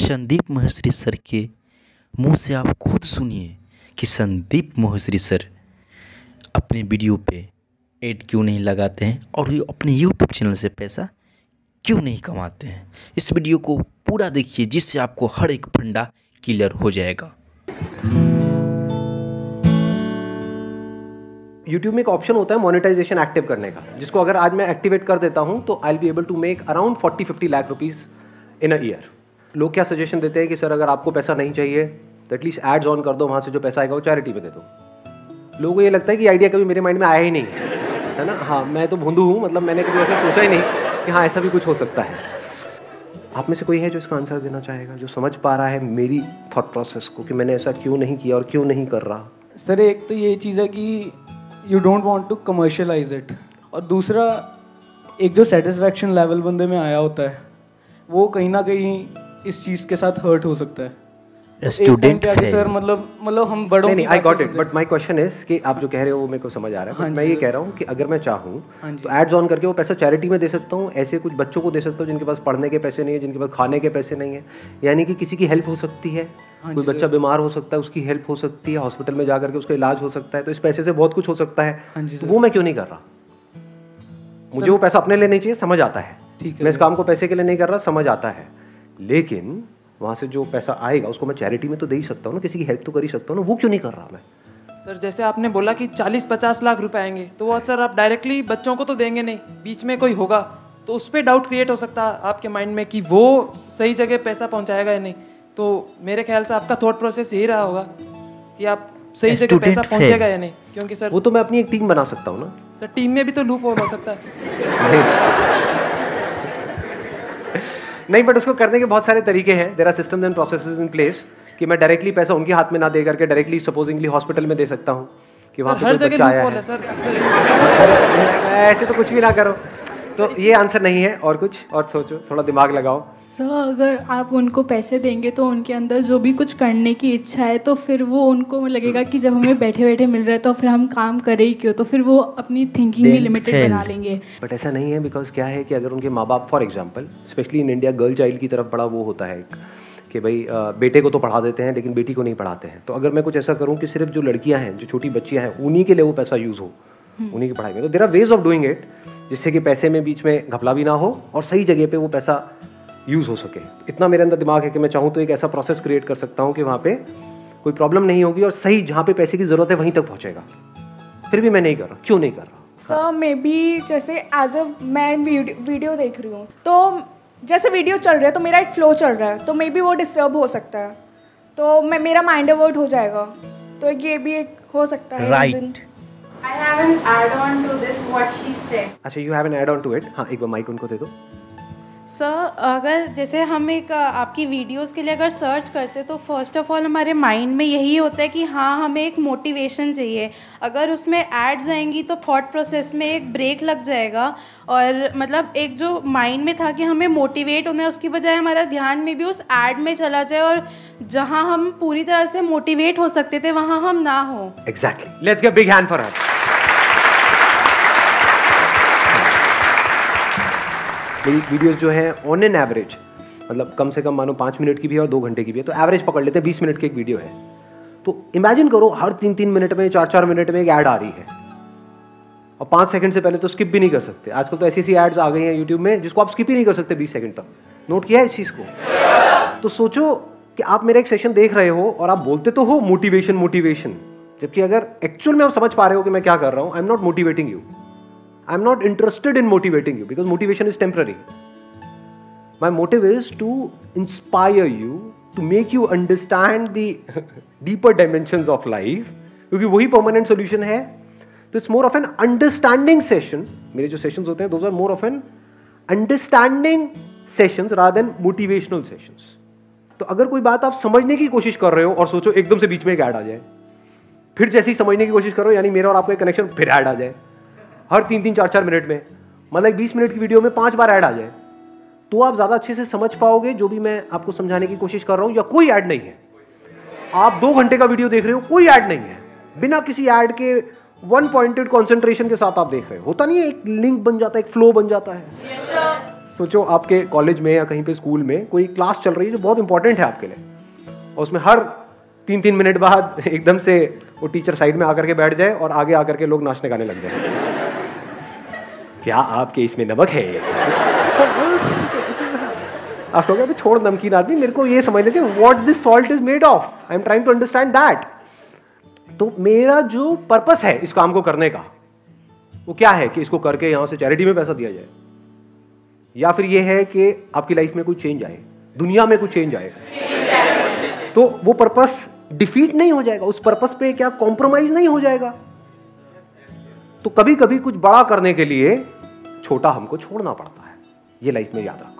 Sandeep Maheshwari sir के मुंह से आप खुद सुनिए कि संदीप माहेश्वरी सर अपने वीडियो पे ऐड क्यों नहीं लगाते हैं और ये अपने यूट्यूब चैनल से पैसा क्यों नहीं कमाते हैं। इस वीडियो को पूरा देखिए जिससे आपको हर एक फंडा क्लियर हो जाएगा। YouTube में एक ऑप्शन होता है मोनेटाइजेशन एक्टिव करने का, जिसको अगर आज मैं एक्टिवेट कर देता हूं तो I will be able to make around 40-50 lakh rupees in a year. लोग क्या सजेशन देते हैं कि सर अगर आपको पैसा नहीं चाहिए तो एटलीस्ट एड्स ऑन कर दो, वहां से जो पैसा आएगा वो चैरिटी में दे दो। लोगों को ये लगता है कि आइडिया कभी मेरे माइंड में आया ही नहीं है ना। हाँ, मैं तो भोंदू हूँ, मतलब मैंने कभी ऐसा सोचा ही नहीं कि हाँ ऐसा भी कुछ हो सकता है। आप में से कोई है जो इसका आंसर देना चाहेगा, जो समझ पा रहा है मेरी थॉट प्रोसेस को कि मैंने ऐसा क्यों नहीं किया और क्यों नहीं कर रहा? सर एक तो ये चीज़ है कि you don't want to commercialise it, और दूसरा एक जो सेटिस्फैक्शन लेवल बंदे में आया होता है वो कहीं ना कहीं इस चीज़ के साथ हर्ट हो सकता है। स्टूडेंट सर मतलब हम बड़ों नहीं, I got it, but my question is कि आप जो कह रहे हो वो मेरे को समझ आ रहा है। हाँ, मैं ये कह रहा हूँ कि अगर मैं चाहूँ तो एड्स ऑन करके वो पैसा चैरिटी में दे सकता हूँ, ऐसे कुछ बच्चों को दे सकता हूँ जिनके पास पढ़ने के पैसे नहीं है, जिनके पास खाने के पैसे नहीं है, यानी कि किसी की हेल्प हो सकती है। कोई बच्चा बीमार हो सकता है, उसकी हेल्प हो सकती है, हॉस्पिटल में जा करके उसका इलाज हो सकता है, तो इस पैसे से बहुत कुछ हो सकता है। तो वो मैं क्यों नहीं कर रहा? मुझे वो पैसा अपने लिए नहीं चाहिए, समझ आता है। मैं इस काम को पैसे के लिए नहीं कर रहा, समझ आता है, लेकिन वहां से जो पैसा आएगा उसको मैं चैरिटी में तो दे ही सकता हूँ ना, किसी की हेल्प तो कर ही सकता हूँ ना। वो क्यों नहीं कर रहा मैं? सर जैसे आपने बोला कि 40-50 लाख रुपए आएंगे, तो वो सर आप डायरेक्टली बच्चों को तो देंगे नहीं, बीच में कोई होगा तो उस पर डाउट क्रिएट हो सकता है आपके माइंड में कि वो सही जगह पैसा पहुंचाएगा या नहीं। तो मेरे ख्याल से आपका थॉट प्रोसेस यही रहा होगा कि आप सही जगह पैसा पहुंचेगा या नहीं, क्योंकि सर वो तो मैं अपनी एक टीम बना सकता हूँ ना। सर टीम में भी तो लूप होल हो सकता है। नहीं, बट उसको करने के बहुत सारे तरीके हैं। There are systems and processes in place कि मैं डायरेक्टली पैसा उनके हाथ में ना दे करके डायरेक्टली सपोजिंगली हॉस्पिटल में दे सकता हूँ कि वहाँ पे हर कोई जगह बच्चा आया लूप होल है। सर ऐसे तो कुछ भी ना करो। तो ये आंसर नहीं है, और कुछ और सोचो, थोड़ा दिमाग लगाओ। सर अगर आप उनको पैसे देंगे तो उनके अंदर जो भी कुछ करने की इच्छा है तो फिर वो उनको लगेगा कि जब हमें बैठे बैठे मिल रहा है तो फिर हम काम करें ही क्यों, तो फिर वो अपनी थिंकिंग भी लिमिटेड बना लेंगे। बट ऐसा नहीं है, बिकॉज क्या है कि अगर उनके माँ बाप for example specially in India girl child की तरफ बड़ा वो होता है कि भाई बेटे को तो पढ़ा देते हैं लेकिन बेटी को नहीं पढ़ाते हैं। तो अगर मैं कुछ ऐसा करूँ कि सिर्फ जो लड़कियाँ हैं, जो छोटी बच्चियाँ हैं, उन्हीं के लिए वो पैसा यूज़ हो, उन्हीं की पढ़ाई में, तो there are ways of doing it जिससे कि पैसे में बीच में घपला भी ना हो और सही जगह पे वो पैसा यूज़ हो सके। इतना मेरे अंदर दिमाग है कि मैं चाहूँ तो एक ऐसा प्रोसेस क्रिएट कर सकता हूँ कि वहाँ पे कोई प्रॉब्लम नहीं होगी और सही जहाँ पे पैसे की ज़रूरत है वहीं तक पहुँचेगा। फिर भी मैं नहीं कर रहा। क्यों नहीं कर रहा? सर मे बी जैसे एज अ मैं वीडियो देख रही हूँ तो जैसे वीडियो चल रहा है तो मेरा एक फ्लो चल रहा है, तो मे बी वो डिस्टर्ब हो सकता है, तो मेरा माइंड डाइवर्ट हो जाएगा, तो ये भी एक हो सकता है right. I have an add-on to this what she said. अच्छा, you have an add on to it. हाँ, एक बार माइक उनको दे दो। सर अगर जैसे हम एक आपकी वीडियोस के लिए अगर सर्च करते तो फर्स्ट ऑफ ऑल हमारे माइंड में यही होता है कि हाँ हमें एक मोटिवेशन चाहिए। अगर उसमें एड्स आएंगी तो थॉट प्रोसेस में एक ब्रेक लग जाएगा, और मतलब एक जो माइंड में था कि हमें मोटिवेट होना है उसकी बजाय हमारा ध्यान में भी उस एड में चला जाए, और जहाँ हम पूरी तरह से मोटिवेट हो सकते थे वहाँ हम ना हो। Exactly, let's give big hand for her. मेरी वीडियोस जो है ऑन एन एवरेज मतलब कम से कम मानो 5 मिनट की भी है और 2 घंटे की भी है, तो एवरेज पकड़ लेते हैं 20 मिनट की एक वीडियो है। तो इमेजिन करो हर 3-3 मिनट में 4-4 मिनट में एक ऐड आ रही है, और 5 सेकंड से पहले तो स्किप भी नहीं कर सकते। आजकल तो ऐसी एड्स आ गई हैं यूट्यूब में जिसको आप स्किप ही नहीं कर सकते 20 सेकंड तक। नोट किया है इस चीज़ को? तो सोचो कि आप मेरा एक सेशन देख रहे हो और आप बोलते तो हो मोटिवेशन, जबकि अगर एक्चुअल में आप समझ पा रहे हो कि मैं क्या कर रहा हूँ, I am not motivating you, I am not interested in motivating you because motivation is temporary. My motive is to inspire you, to make you understand the deeper dimensions of life, क्योंकि वही permanent solution है। तो it's more of an understanding session. मेरे जो sessions होते हैं those are more of an understanding sessions rather than motivational sessions. तो अगर कोई बात आप समझने की कोशिश कर रहे हो और सोचो एकदम से बीच में एक ऐड आ जाए, फिर जैसे ही समझने की कोशिश करो यानी मेरा और आपका कनेक्शन, फिर ऐड आ जाए हर 3-3, 4-4 मिनट में, मतलब 20 मिनट की वीडियो में 5 बार ऐड आ जाए, तो आप ज्यादा अच्छे से समझ पाओगे जो भी मैं आपको समझाने की कोशिश कर रहा हूं। या कोई ऐड नहीं है, आप 2 घंटे का वीडियो देख रहे हो, कोई ऐड नहीं है, बिना किसी ऐड के वन पॉइंटेड कंसंट्रेशन के साथ आप देख रहे हो। होता नहीं है, एक लिंक बन जाता है, एक फ्लो बन जाता है। सोचो आपके कॉलेज में या कहीं पे स्कूल में कोई क्लास चल रही है जो बहुत इंपॉर्टेंट है आपके लिए, और उसमें हर 3-3 मिनट बाद एकदम से वो टीचर साइड में आकर के बैठ जाए और आगे आकर के लोग नाचने गाने लग जाए। क्या आपके इसमें नमक है? आप कहोगे छोड़ नमकीन आदमी, मेरे को ये समझ लेते what this salt is made of, I am trying to understand that. तो मेरा जो पर्पस है इस काम को करने का वो क्या है कि इसको करके यहां से चैरिटी में पैसा दिया जाए, या फिर ये है कि आपकी लाइफ में कोई चेंज आए, दुनिया में कुछ चेंज आए। तो वो पर्पस डिफीट नहीं हो जाएगा, उस पर्पस पे क्या कॉम्प्रोमाइज नहीं हो जाएगा। तो कभी कभी कुछ बड़ा करने के लिए छोटा हमको छोड़ना पड़ता है, ये लाइफ में याद रखना।